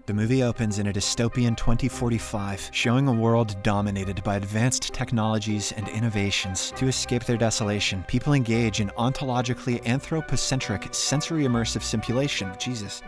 The movie opens in a dystopian 2045, showing a world dominated by advanced technologies and innovations. To escape their desolation, people engage in ontologically anthropocentric sensory immersive simulation,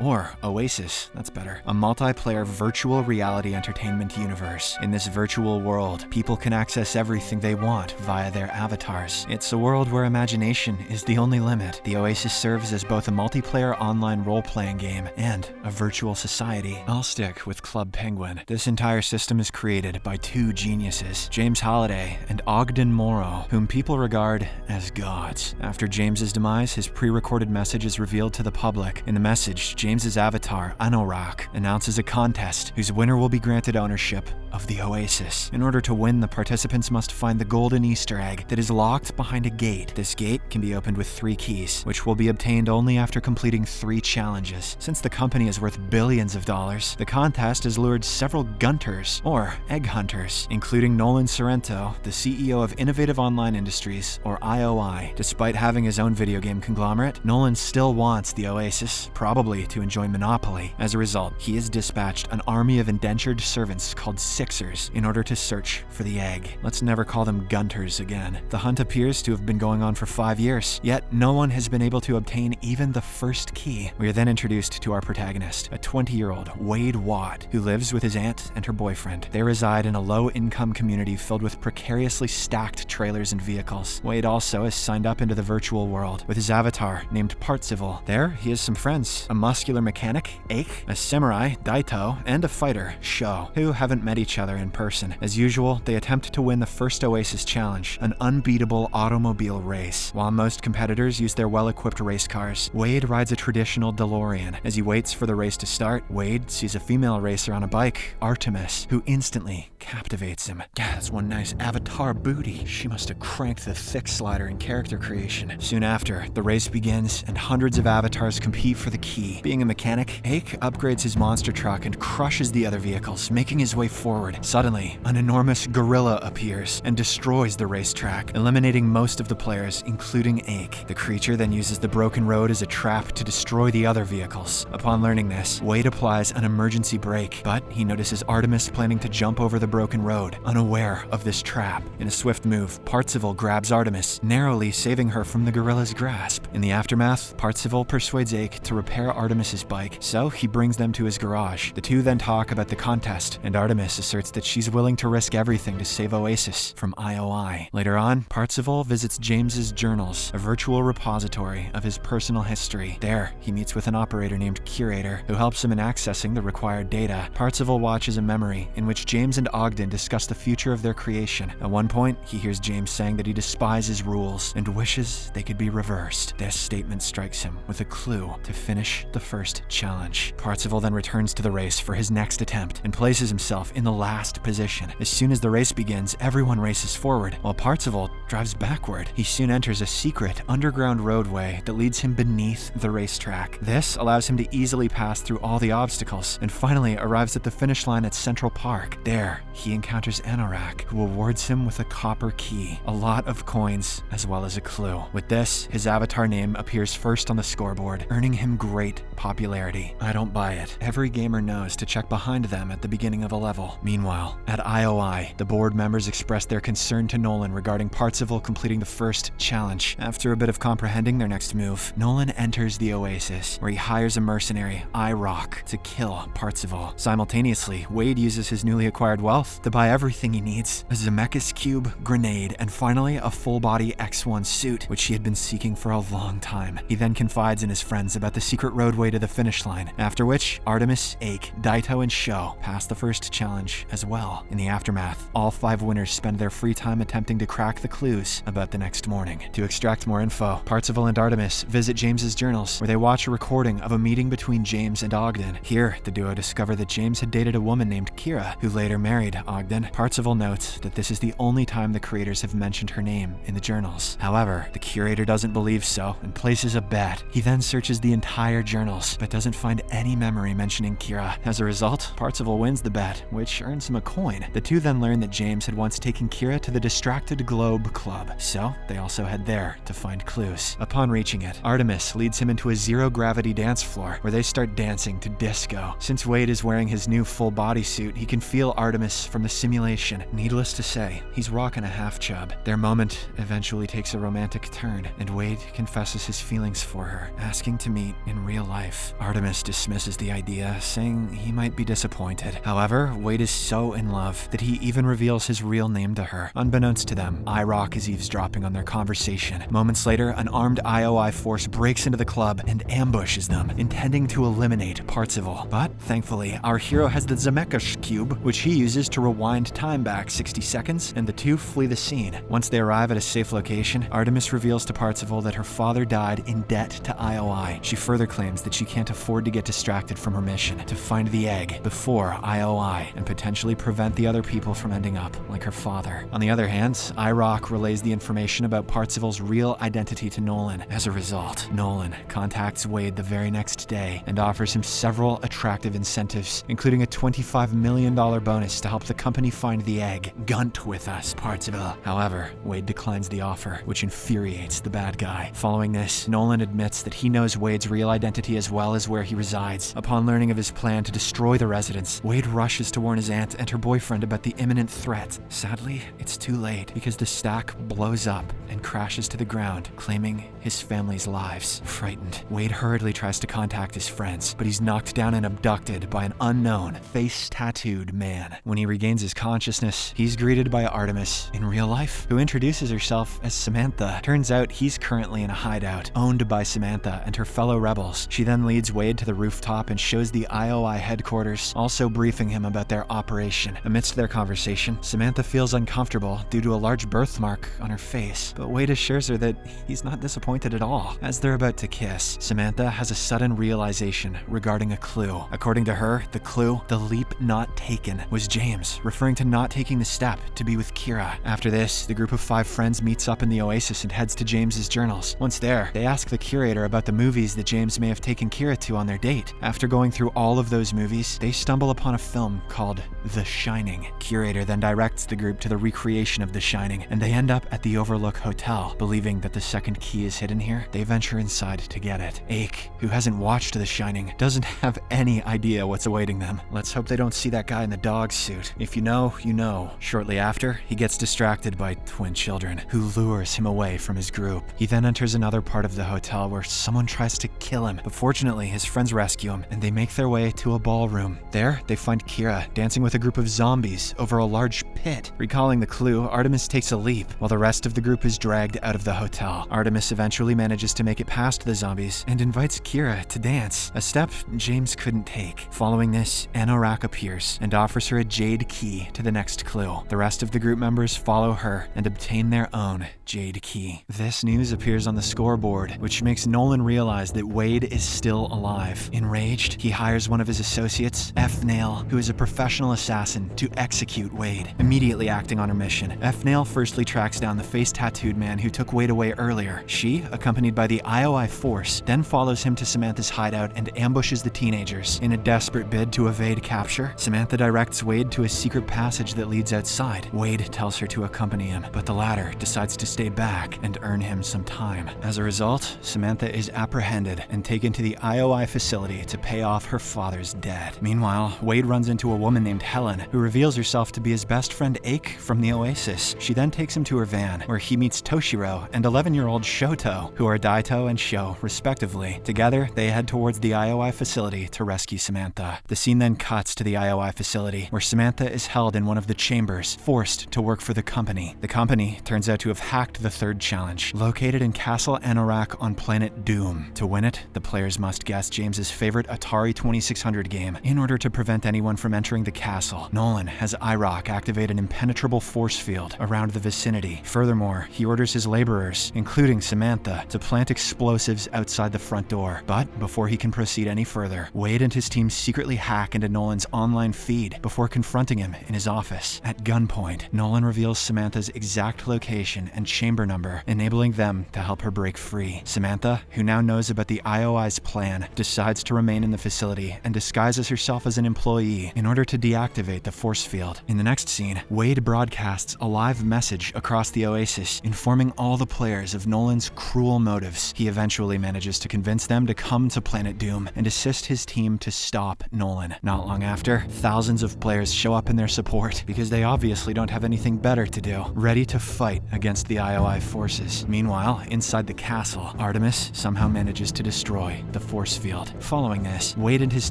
or OASIS, that's better, a multiplayer virtual reality entertainment universe. In this virtual world, people can access everything they want via their avatars. It's a world where imagination is the only limit. The OASIS serves as both a multiplayer online role-playing game and a virtual society. I'll stick with Club Penguin. This entire system is created by two geniuses, James Halliday and Ogden Morrow, whom people regard as gods. After James's demise, his pre-recorded message is revealed to the public. In the message, James's avatar, Anorak, announces a contest whose winner will be granted ownership of the OASIS. In order to win, the participants must find the golden Easter egg that is locked behind a gate. This gate can be opened with 3 keys, which will be obtained only after completing 3 challenges. Since the company is worth billions of dollars, the contest has lured several gunters, or egg hunters, including Nolan Sorrento, the CEO of Innovative Online Industries, or IOI. Despite having his own video game conglomerate, Nolan still wants the OASIS, probably to enjoy monopoly. As a result, he has dispatched an army of indentured servants called Sixers in order to search for the egg. Let's never call them gunters again. The hunt appears to have been going on for 5 years, yet no one has been able to obtain even the first key. We are then introduced to our protagonist, a 20-year-old Wade Watt, who lives with his aunt and her boyfriend. They reside in a low-income community filled with precariously stacked trailers and vehicles. Wade also is signed up into the virtual world with his avatar named Partsival. There, he has some friends, a muscular mechanic, Ake, a samurai, Daito, and a fighter, Sho, who haven't met each other in person. As usual, they attempt to win the first OASIS challenge, an unbeatable automobile race. While most competitors use their well-equipped race cars, Wade rides a traditional DeLorean. As he waits for the race to start, Wade sees a female racer on a bike, Artemis, who instantly captivates him. Yeah, that's one nice avatar booty. She must have cranked the thick slider in character creation. Soon after, the race begins and hundreds of avatars compete for the key. Being a mechanic, Ake upgrades his monster truck and crushes the other vehicles, making his way forward. Suddenly, an enormous gorilla appears and destroys the racetrack, eliminating most of the players, including Ake. The creature then uses the broken road as a trap to destroy the other vehicles. Upon learning this, Wade applies an emergency brake, but he notices Artemis planning to jump over the broken road, unaware of this trap. In a swift move, Partsival grabs Artemis, narrowly saving her from the gorilla's grasp. In the aftermath, Partsival persuades Ake to repair Artemis's bike, so he brings them to his garage. The two then talk about the contest, and Artemis asserts that she's willing to risk everything to save OASIS from IOI. Later on, Partsival visits James's journals, a virtual repository of his personal history. There, he meets with an operator named Curator, who helps him in accessing the required data. Partsival watches a memory in which James and Ogden discuss the future of their creation. At one point, he hears James saying that he despises rules and wishes they could be reversed. This statement strikes him with a clue to finish the first challenge. Partsival then returns to the race for his next attempt and places himself in the last position. As soon as the race begins, everyone races forward, while Partsival drives backward. He soon enters a secret underground roadway that leads him beneath the racetrack. This allows him to easily pass through all the obstacles, and finally arrives at the finish line at Central Park. There, he encounters Anorak, who awards him with a copper key, a lot of coins, as well as a clue. With this, his avatar name appears first on the scoreboard, earning him great popularity. I don't buy it. Every gamer knows to check behind them at the beginning of a level. Meanwhile, at IOI, the board members express their concern to Nolan regarding Partsival completing the first challenge. After a bit of comprehending their next move, Nolan enters the OASIS, where he hires a mercenary, IROC, to kill Partsival. Simultaneously, Wade uses his newly acquired wealth to buy everything he needs: a Zemeckis cube, grenade, and finally a full-body X1 suit, which he had been seeking for a long time. He then confides in his friends about the secret roadway to the finish line, after which Artemis, Ake, Daito, and Sho pass the first challenge as well. In the aftermath, all 5 winners spend their free time attempting to crack the clues about the next morning. To extract more info, Partsival and Artemis visit James's journals, where they watch a recording of a meeting between James and Ogden. Here, the duo discover that James had dated a woman named Kira, who later married Ogden. Partsival notes that this is the only time the creators have mentioned her name in the journals. However, the curator doesn't believe so and places a bet. He then searches the entire journals, but doesn't find any memory mentioning Kira. As a result, Partsival wins the bet, which earns him a coin. The two then learn that James had once taken Kira to the Distracted Globe Club, so they also head there to find clues. Upon reaching it, Artemis leads him into a zero-gravity dance floor where they start dancing to disco. though. Since Wade is wearing his new full bodysuit, he can feel Artemis from the simulation. Needless to say, he's rocking a half-chub. Their moment eventually takes a romantic turn, and Wade confesses his feelings for her, asking to meet in real life. Artemis dismisses the idea, saying he might be disappointed. However, Wade is so in love that he even reveals his real name to her. Unbeknownst to them, IROC is eavesdropping on their conversation. Moments later, an armed IOI force breaks into the club and ambushes them, intending to eliminate Parzival. But thankfully, our hero has the Zemeckis cube, which he uses to rewind time back 60 seconds, and the two flee the scene. Once they arrive at a safe location, Artemis reveals to Parzival that her father died in debt to IOI. She further claims that she can't afford to get distracted from her mission to find the egg before IOI and potentially prevent the other people from ending up like her father. On the other hand, IROC relays the information about Parzival's real identity to Nolan. As a result, Nolan contacts Wade the very next day and offers him several attractive incentives, including a $25 million bonus to help the company find the egg. Govt with us, Parzival. However, Wade declines the offer, which infuriates the bad guy. Following this, Nolan admits that he knows Wade's real identity as well as where he resides. Upon learning of his plan to destroy the residence, Wade rushes to warn his aunt and her boyfriend about the imminent threat. Sadly, it's too late because the stack blows up and crashes to the ground, claiming his family's lives. Frightened, Wade hurriedly tries to contact his friends, but he's knocked down and abducted by an unknown, face-tattooed man. When he regains his consciousness, he's greeted by Artemis in real life, who introduces herself as Samantha. Turns out he's currently in a hideout, owned by Samantha and her fellow rebels. She then leads Wade to the rooftop and shows the IOI headquarters, also briefing him about their operation. Amidst their conversation, Samantha feels uncomfortable due to a large birthmark on her face, but Wade assures her that he's not disappointed at all. As they're about to kiss, Samantha has a sudden realization regarding a clue. According to her, the clue, the leap not taken, was James, referring to not taking the step to be with Kira. After this, the group of 5 friends meets up in the Oasis and heads to James's journals. Once there, they ask the curator about the movies that James may have taken Kira to on their date. After going through all of those movies, they stumble upon a film called The Shining. Curator then directs the group to the recreation of The Shining, and they end up at the Overlook Hotel. Believing that the second key is hidden here, they venture inside to get it. Ake, who hasn't watched The Shining, doesn't have any idea what's awaiting them. Let's hope they don't see that guy in the dog suit. If you know, you know. Shortly after, he gets distracted by twin children, who lures him away from his group. He then enters another part of the hotel where someone tries to kill him, but fortunately his friends rescue him, and they make their way to a ballroom. There, they find Kira dancing with a group of zombies over a large pit. Recalling the clue, Artemis takes a leap, while the rest of the group is dragged out of the hotel. Artemis eventually manages to make it past the zombies and invites Kira to dance, a step James couldn't take. Following this, Anorak appears and offers her a jade key to the next clue. The rest of the group members follow her and obtain their own jade key. This news appears on the scoreboard, which makes Nolan realize that Wade is still alive. Enraged, he hires one of his associates, F-Nail, who is a professional assassin, to execute Wade. Immediately acting on her mission, F-Nail firstly tracks down the face-tattooed man who took Wade away earlier. She, accompanied by the IOI force, then follows him to Samantha's hideout and ambushes the teenagers. In a desperate bid to evade capture, Samantha directs Wade to a secret passage that leads outside. Wade tells her to accompany him, but the latter decides to stay back and earn him some time. As a result, Samantha is apprehended and taken to the IOI facility to pay off her father's debt. Meanwhile, Wade runs into a woman named Helen, who reveals herself to be his best friend Ake from the Oasis. She then takes him to her van, where he meets Toshiro and 11-year-old Shoto, who are Daito and Sho, respectively. Together, they head towards the IOI facility to rescue Samantha. The scene then cuts to the IOI facility, where Samantha is held in one of the chambers, forced to work for the company. The company turns out to have hacked the third challenge, located in Castle Anorak on planet Doom. To win it, the players must guess James's favorite Atari 2600 game. In order to prevent anyone from entering the castle, Nolan has IROC activate an impenetrable force field around the vicinity. Furthermore, he orders his laborers, including Samantha, to plant explosives outside the front door. But before he can proceed any further, Wade and his team secretly hack into Nolan's online feed before confronting him in his office. At gunpoint, Nolan reveals Samantha's exact location and chamber number, enabling them to help her break free. Samantha, who now knows about the IOI's plan, decides to remain in the facility and disguises herself as an employee in order to deactivate the force field. In the next scene, Wade broadcasts a live message across the Oasis, informing all the players of Nolan's cruel motives. He eventually manages to convince them to come to Planet Doom and assist his team come to stop Nolan. Not long after, thousands of players show up in their support because they obviously don't have anything better to do, ready to fight against the IOI forces. Meanwhile, inside the castle, Artemis somehow manages to destroy the force field. Following this, Wade and his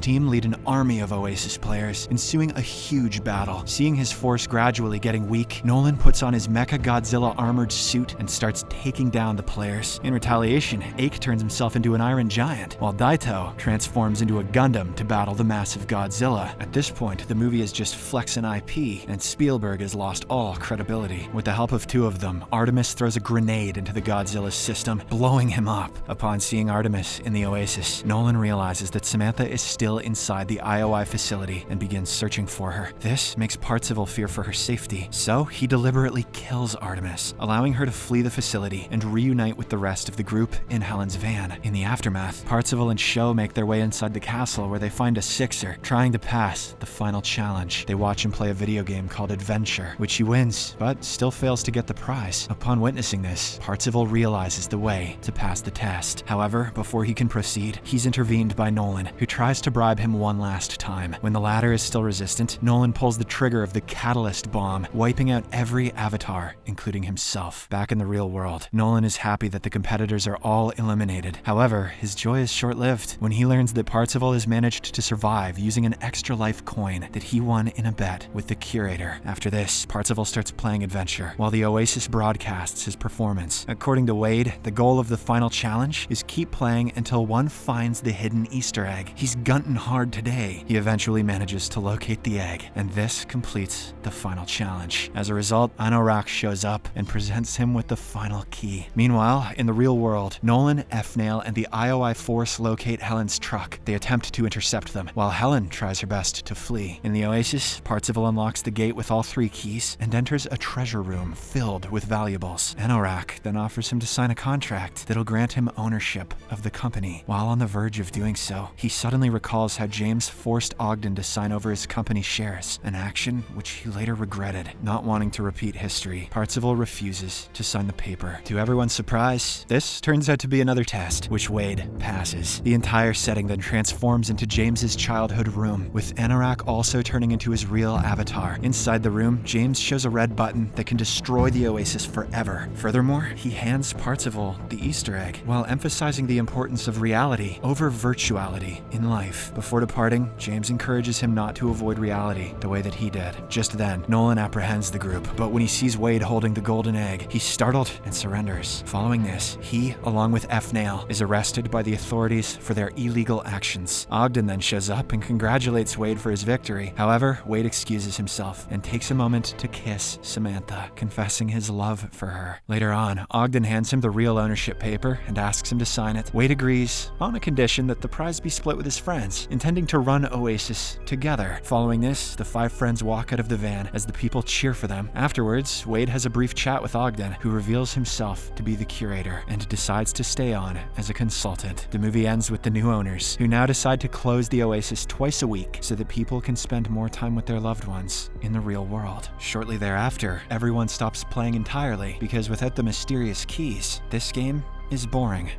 team lead an army of OASIS players, ensuing a huge battle. Seeing his force gradually getting weak, Nolan puts on his Mecha Godzilla armored suit and starts taking down the players. In retaliation, Ache turns himself into an Iron Giant, while Daito transforms into a Gundam to battle the massive Godzilla. At this point, the movie is just flexing IP, and Spielberg has lost all credibility. With the help of two of them, Artemis throws a grenade into the Godzilla's system, blowing him up. Upon seeing Artemis in the OASIS, Nolan realizes that Samantha is still inside the IOI facility and begins searching for her. This makes Parzival fear for her safety, so he deliberately kills Artemis, allowing her to flee the facility and reunite with the rest of the group in Helen's van. In the aftermath, Parzival and Sho make their way inside the castle where they find a Sixer trying to pass the final challenge. They watch him play a video game called Adventure, which he wins, but still fails to get the prize. Upon witnessing this, Parzival realizes the way to pass the test. However, before he can proceed, he's intervened by Nolan, who tries to bribe him one last time. When the latter is still resistant, Nolan pulls the trigger of the catalyst bomb, wiping out every avatar, including himself. Back in the real world, Nolan is happy that the competitors are all eliminated. However, his joy is short-lived when he learns that Parzival has managed to survive using an extra life coin that he won in a bet with the curator. After this, Parzival starts playing Adventure, while the OASIS broadcasts his performance. According to Wade, the goal of the final challenge is keep playing until one finds the hidden Easter egg. He's gunting hard today. He eventually manages to locate the egg, and this completes the final challenge. As a result, Anorak shows up and presents him with the final key. Meanwhile, in the real world, Nolan, F-Nail, and the IOI force locate Helen's truck. They attempt to intercept them, while Helen tries her best to flee. In the OASIS, Parzival unlocks the gate with all 3 keys and enters a treasure room filled with valuables. Anorak then offers him to sign a contract that'll grant him ownership of the company. While on the verge of doing so, he suddenly recalls how James forced Ogden to sign over his company shares, an action which he later regretted. Not wanting to repeat history, Parzival refuses to sign the paper. To everyone's surprise, this turns out to be another test, which Wade passes. The entire setting then transforms into James's childhood room, with Anorak also turning into his real avatar. Inside the room, James shows a red button that can destroy the OASIS forever. Furthermore, he hands Parzival the Easter egg, while emphasizing the importance of reality over virtuality in life. Before departing, James encourages him not to avoid reality the way that he did. Just then, Nolan apprehends the group, but when he sees Wade holding the golden egg, he's startled and surrenders. Following this, he, along with F-Nail, is arrested by the authorities for their illegal actions. Ogden then shows up and congratulates Wade for his victory. However, Wade excuses himself and takes a moment to kiss Samantha, confessing his love for her. Later on, Ogden hands him the real ownership paper and asks him to sign it. Wade agrees on a condition that the prize be split with his friends, intending to run OASIS together. Following this, the 5 friends walk out of the van as the people cheer for them. Afterwards, Wade has a brief chat with Ogden, who reveals himself to be the curator and decides to stay on as a consultant. The movie ends with the new owners, who now decide to close the OASIS twice a week so that people can spend more time with their loved ones in the real world. Shortly thereafter, everyone stops playing entirely because without the mysterious keys, this game is boring.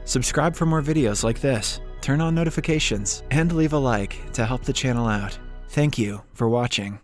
Subscribe for more videos like this, turn on notifications, and leave a like to help the channel out. Thank you for watching.